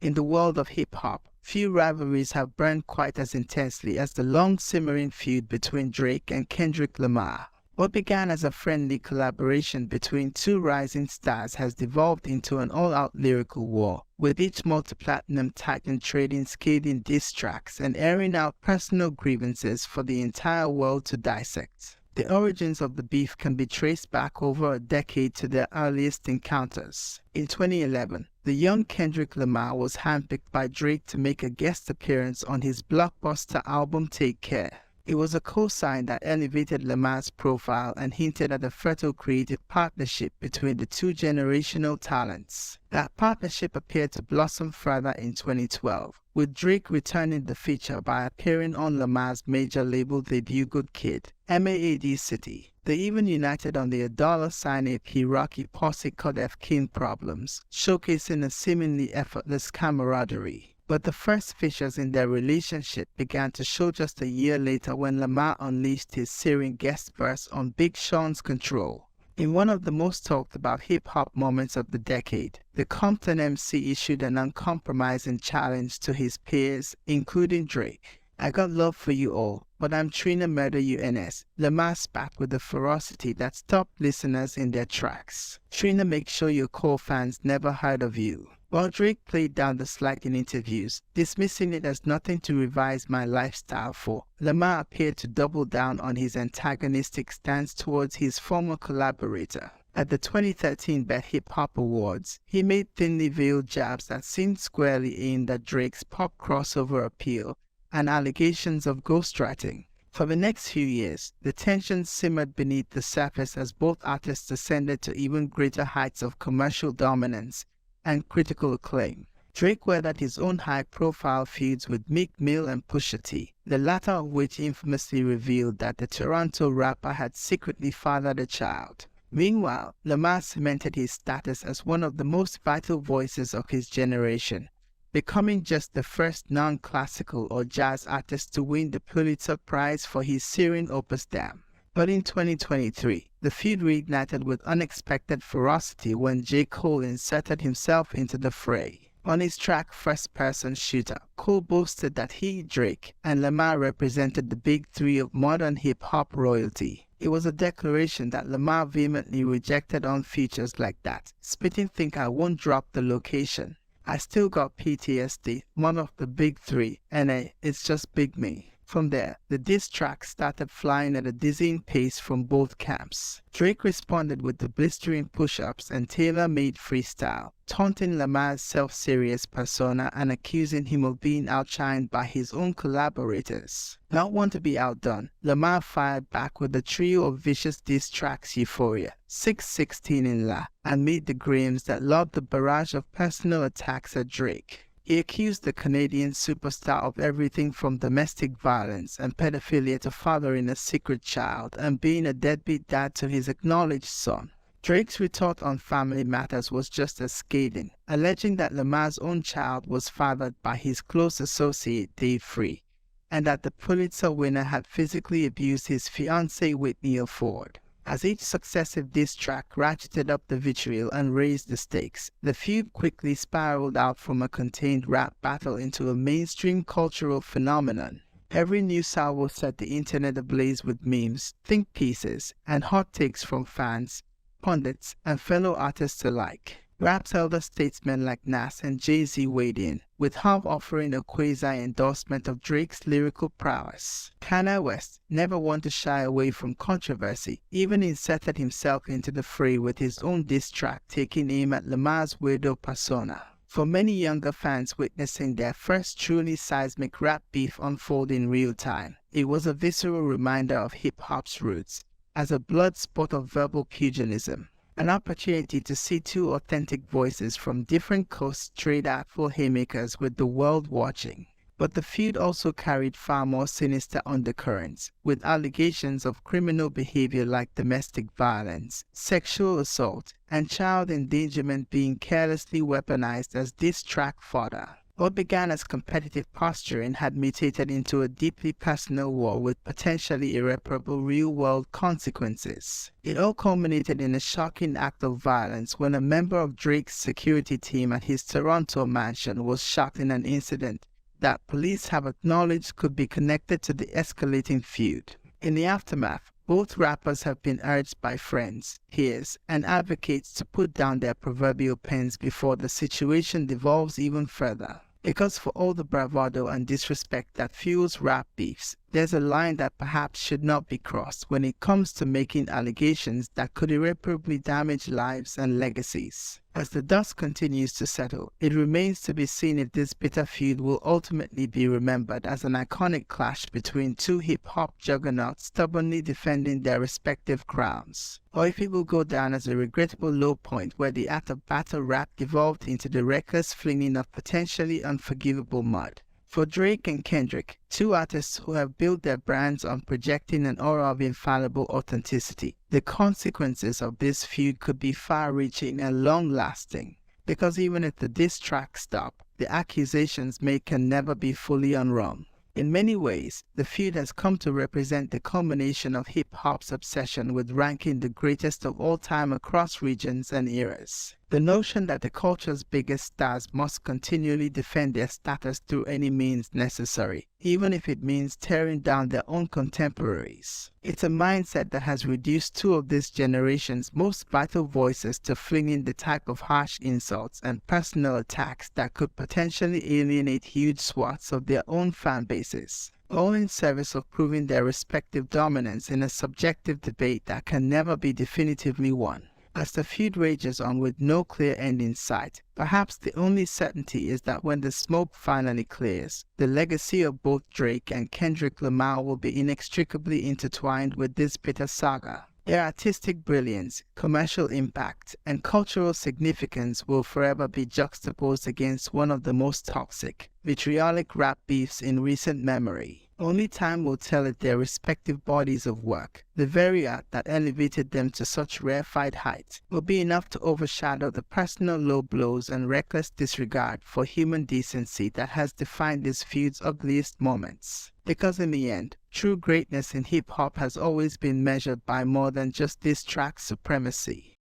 In the world of hip-hop, few rivalries have burned quite as intensely as the long-simmering feud between Drake and Kendrick Lamar. What began as a friendly collaboration between two rising stars has devolved into an all-out lyrical war, with each multi-platinum titan trading scathing diss tracks and airing out personal grievances for the entire world to dissect. The origins of the beef can be traced back over a decade to their earliest encounters. In 2011, the young Kendrick Lamar was handpicked by Drake to make a guest appearance on his blockbuster album Take Care. It was a cosign that elevated Lamar's profile and hinted at a fertile creative partnership between the two generational talents. That partnership appeared to blossom further in 2012, with Drake returning the feature by appearing on Lamar's major label debut Good Kid, MAAD City. They even united on the $sign AP Rocky Posse called F King Problems, showcasing a seemingly effortless camaraderie. But the first fissures in their relationship began to show just a year later when Lamar unleashed his searing guest verse on Big Sean's Control. In one of the most talked about hip-hop moments of the decade, the Compton MC issued an uncompromising challenge to his peers, including Drake. "I got love for you all, but I'm Trina Murder UNS." Lamar spat with a ferocity that stopped listeners in their tracks. "Trina, make sure your core fans never heard of you." While Drake played down the slight in interviews, dismissing it as nothing to revise my lifestyle for, Lamar appeared to double down on his antagonistic stance towards his former collaborator. At the 2013 BET Hip Hop Awards, he made thinly veiled jabs that seemed squarely aimed at Drake's pop crossover appeal and allegations of ghostwriting. For the next few years, the tension simmered beneath the surface as both artists ascended to even greater heights of commercial dominance and critical acclaim. Drake weathered his own high-profile feuds with Meek Mill and Pusha T, the latter of which infamously revealed that the Toronto rapper had secretly fathered a child. Meanwhile, Lamar cemented his status as one of the most vital voices of his generation, becoming just the first non-classical or jazz artist to win the Pulitzer Prize for his searing opus Damn. But in 2023, the feud reignited with unexpected ferocity when J. Cole inserted himself into the fray. On his track First Person Shooter, Cole boasted that he, Drake, and Lamar represented the big three of modern hip-hop royalty. It was a declaration that Lamar vehemently rejected on features like that, spitting "Think I won't drop the location. I still got PTSD, one of the big three, and it's just big me." From there, the diss tracks started flying at a dizzying pace from both camps. Drake responded with the blistering push-ups and tailor-made freestyle, taunting Lamar's self-serious persona and accusing him of being outshined by his own collaborators. Not one to be outdone, Lamar fired back with a trio of vicious diss tracks Euphoria, 616 in La, and Meet the Grahams that lobbed a barrage of personal attacks at Drake. He accused the Canadian superstar of everything from domestic violence and pedophilia to fathering a secret child and being a deadbeat dad to his acknowledged son. Drake's retort on family matters was just as scathing, alleging that Lamar's own child was fathered by his close associate Dave Free, and that the Pulitzer winner had physically abused his fiancée Whitney Ford. As each successive diss track ratcheted up the vitriol and raised the stakes, the feud quickly spiraled out from a contained rap battle into a mainstream cultural phenomenon. Every new salvo set the internet ablaze with memes, think pieces, and hot takes from fans, pundits, and fellow artists alike. Rap's elder statesmen like Nas and Jay-Z weighed in, with Hov offering a quasi-endorsement of Drake's lyrical prowess. Kanye West, never one to shy away from controversy, even inserted himself into the fray with his own diss track taking aim at Lamar's weirdo persona. For many younger fans witnessing their first truly seismic rap beef unfold in real time, it was a visceral reminder of hip-hop's roots, as a blood sport of verbal pugilism. An opportunity to see two authentic voices from different coasts trade artful haymakers with the world watching. But the feud also carried far more sinister undercurrents, with allegations of criminal behavior like domestic violence, sexual assault, and child endangerment being carelessly weaponized as diss track fodder. What began as competitive posturing had mutated into a deeply personal war with potentially irreparable real-world consequences. It all culminated in a shocking act of violence when a member of Drake's security team at his Toronto mansion was shot in an incident that police have acknowledged could be connected to the escalating feud. In the aftermath, both rappers have been urged by friends, peers, and advocates to put down their proverbial pens before the situation devolves even further. Because for all the bravado and disrespect that fuels rap beefs, there's a line that perhaps should not be crossed when it comes to making allegations that could irreparably damage lives and legacies. As the dust continues to settle, it remains to be seen if this bitter feud will ultimately be remembered as an iconic clash between two hip-hop juggernauts stubbornly defending their respective crowns, or if it will go down as a regrettable low point where the art of battle rap devolved into the reckless flinging of potentially unforgivable mud. For Drake and Kendrick, two artists who have built their brands on projecting an aura of infallible authenticity, the consequences of this feud could be far-reaching and long-lasting. Because even if the diss tracks stop, the accusations made can never be fully unwrung. In many ways, the feud has come to represent the culmination of hip-hop's obsession with ranking the greatest of all time across regions and eras. The notion that the culture's biggest stars must continually defend their status through any means necessary, even if it means tearing down their own contemporaries. It's a mindset that has reduced two of this generation's most vital voices to flinging the type of harsh insults and personal attacks that could potentially alienate huge swaths of their own fan bases, all in service of proving their respective dominance in a subjective debate that can never be definitively won. As the feud rages on with no clear end in sight, perhaps the only certainty is that when the smoke finally clears, the legacy of both Drake and Kendrick Lamar will be inextricably intertwined with this bitter saga. Their artistic brilliance, commercial impact, and cultural significance will forever be juxtaposed against one of the most toxic, vitriolic rap beefs in recent memory. Only time will tell if their respective bodies of work, the very art that elevated them to such rarefied heights, will be enough to overshadow the personal low blows and reckless disregard for human decency that has defined this feud's ugliest moments. Because in the end, true greatness in hip-hop has always been measured by more than just diss track supremacy.